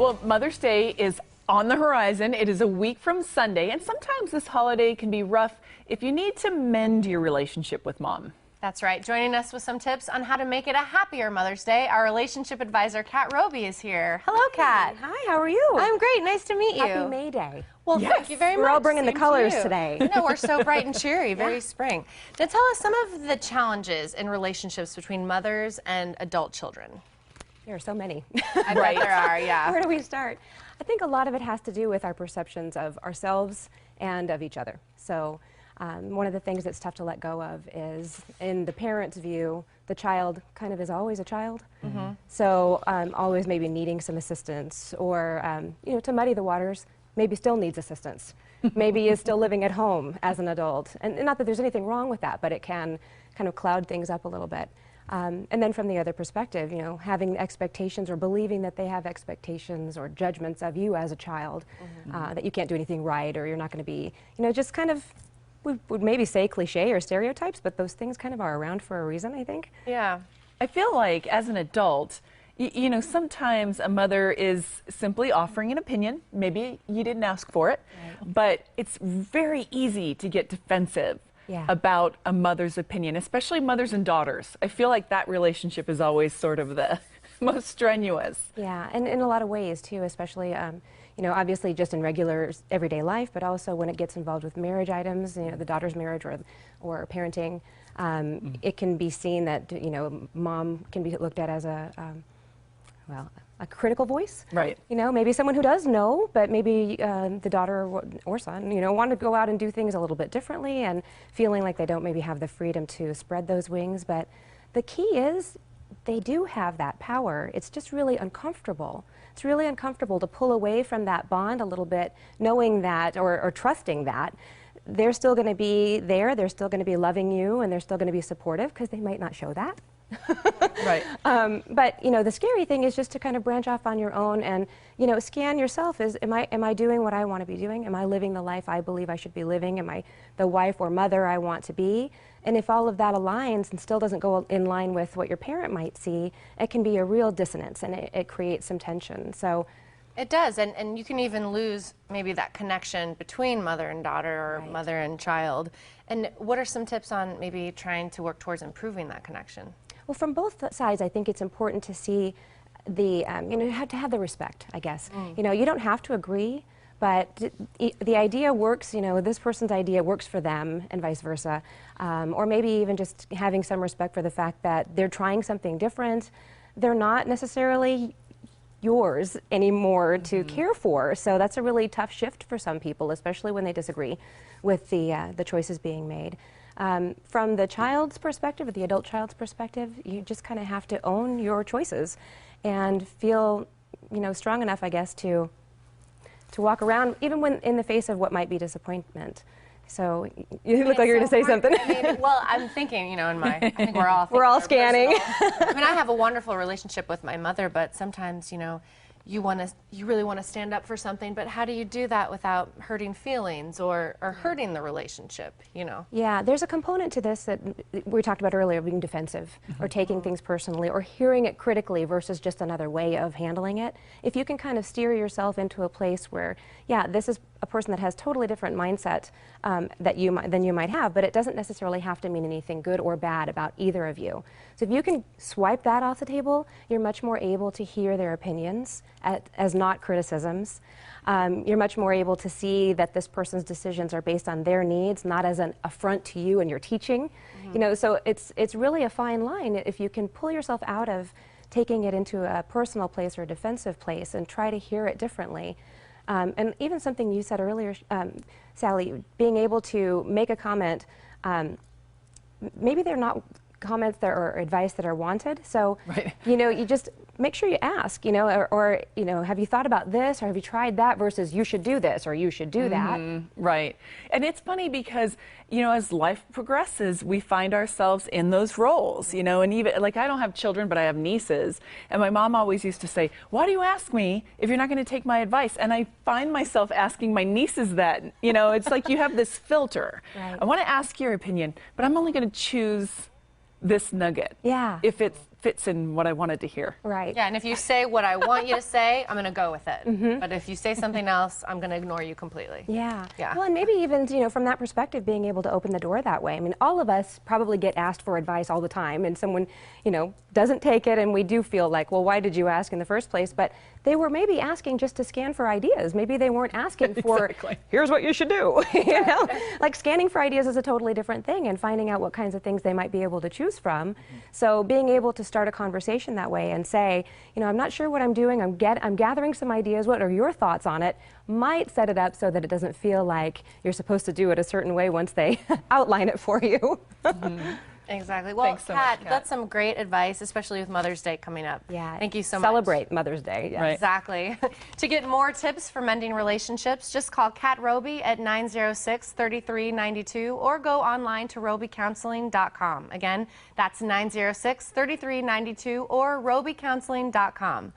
Well, Mother's Day is on the horizon. It is a week from Sunday, and sometimes this holiday can be rough if you need to mend your relationship with mom. That's right. Joining us with some tips on how to make it a happier Mother's Day, our relationship advisor, Kat Roby, is here. Hello, Kat. Hi, how are you? I'm great. Nice to meet you. Happy May Day. Well, Yes. thank you very much. We're all bringing the Same to colors you. today. No, we're so bright and cheery, very spring. Now, tell us some of the challenges in relationships between mothers and adult children. There are so many. I bet there are, yeah. Where do we start? I think a lot of it has to do with our perceptions of ourselves and of each other. So one of the things that's tough to let go of is, in the parent's view, the child kind of is always a child. So always maybe needing some assistance, or you know, to muddy the waters, maybe still needs assistance. Maybe is still living at home as an adult. And not that there's anything wrong with that, but it can kind of cloud things up a little bit. And then from the other perspective, you know, having expectations or believing that they have expectations or judgments of you as a child, that you can't do anything right, or you're not going to be, you know, just kind of, we would maybe say cliche or stereotypes, but those things kind of are around for a reason, I think. Yeah. I feel like as an adult, you know, sometimes a mother is simply offering an opinion. Maybe you didn't ask for it, but it's very easy to get defensive about a mother's opinion, especially mothers and daughters. I feel like that relationship is always sort of the most strenuous. Yeah, and in a lot of ways too, especially, you know, obviously just in regular everyday life, but also when it gets involved with marriage items, you know, the daughter's marriage or parenting, it can be seen that, you know, mom can be looked at as a, well, a critical voice. Right. You know, maybe someone who does know, but maybe the daughter or son, you know, want to go out and do things a little bit differently and feeling like they don't maybe have the freedom to spread those wings. But the key is they do have that power. It's just really uncomfortable. It's really uncomfortable to pull away from that bond a little bit, knowing that or trusting that they're still going to be there, they're still going to be loving you, and they're still going to be supportive, because they might not show that. Right. But you know, the scary thing is just to kind of branch off on your own and, you know, scan yourself. Am I doing what I want to be doing? Am I living the life I believe I should be living? Am I the wife or mother I want to be? And if all of that aligns and still doesn't go in line with what your parent might see, it can be a real dissonance, and it creates some tension. So It does, and you can even lose maybe that connection between mother and daughter, or mother and child. And what are some tips on maybe trying to work towards improving that connection? well, from both sides, I think it's important to see the, you know, you have to have the respect, I guess. You know, you don't have to agree, but the idea works, you know, this person's idea works for them and vice versa. Or maybe even just having some respect for the fact that they're trying something different. They're not necessarily yours anymore to care for. So that's a really tough shift for some people, especially when they disagree with the choices being made. From the child's perspective, or the adult child's perspective, you just kind of have to own your choices and feel, you know, strong enough, I guess, to walk around, even when in the face of what might be disappointment. So you look like you're going to say something. I mean, well, I'm thinking, you know, I think we're all We're all scanning. I mean, I have a wonderful relationship with my mother, but sometimes, you know, you really want to stand up for something, but how do you do that without hurting feelings or hurting the relationship, you know? Yeah, there's a component to this that we talked about earlier, being defensive or taking things personally or hearing it critically versus just another way of handling it. If you can kind of steer yourself into a place where, yeah, this is a person that has totally different mindset than you might have, but it doesn't necessarily have to mean anything good or bad about either of you. So if you can swipe that off the table, you're much more able to hear their opinions as not criticisms. You're much more able to see that this person's decisions are based on their needs, not as an affront to you and your teaching. You know, so it's really a fine line if you can pull yourself out of taking it into a personal place or a defensive place and try to hear it differently. And even something you said earlier, Sally, being able to make a comment, maybe they're not comments that or advice that are wanted. So, you know, you just make sure you ask, you know, or, you know, have you thought about this, or have you tried that, versus you should do this or you should do that. Right. And it's funny because, you know, as life progresses, we find ourselves in those roles, you know, and even like I don't have children, but I have nieces. And my mom always used to say, why do you ask me if you're not going to take my advice? And I find myself asking my nieces that, you know, it's like you have this filter. I want to ask your opinion, but I'm only going to choose this nugget. Yeah. If it's fits in what I wanted to hear. Right. Yeah, and if you say what I want you to say, I'm going to go with it. But if you say something else, I'm going to ignore you completely. Yeah. Yeah. Well, and maybe even, from that perspective, being able to open the door that way. I mean, all of us probably get asked for advice all the time, and someone, doesn't take it, and we do feel like, well, why did you ask in the first place? But they were maybe asking just to scan for ideas. Maybe they weren't asking for, Exactly. here's what you should do. Like scanning for ideas is a totally different thing, and finding out what kinds of things they might be able to choose from. So being able to start a conversation that way and say, I'm not sure what I'm doing. I'm gathering some ideas. What are your thoughts on it? Might set it up so that it doesn't feel like you're supposed to do it a certain way once they outline it for you. Exactly. Well, Thanks so much, Kat, Kat. that's some great advice, especially with Mother's Day coming up. Yeah. Thank you so much. Celebrate Mother's Day. Yes. Right. Exactly. To get more tips for mending relationships, just call Kat Roby at 906-3392 or go online to robycounseling.com. Again, that's 906-3392 or robycounseling.com.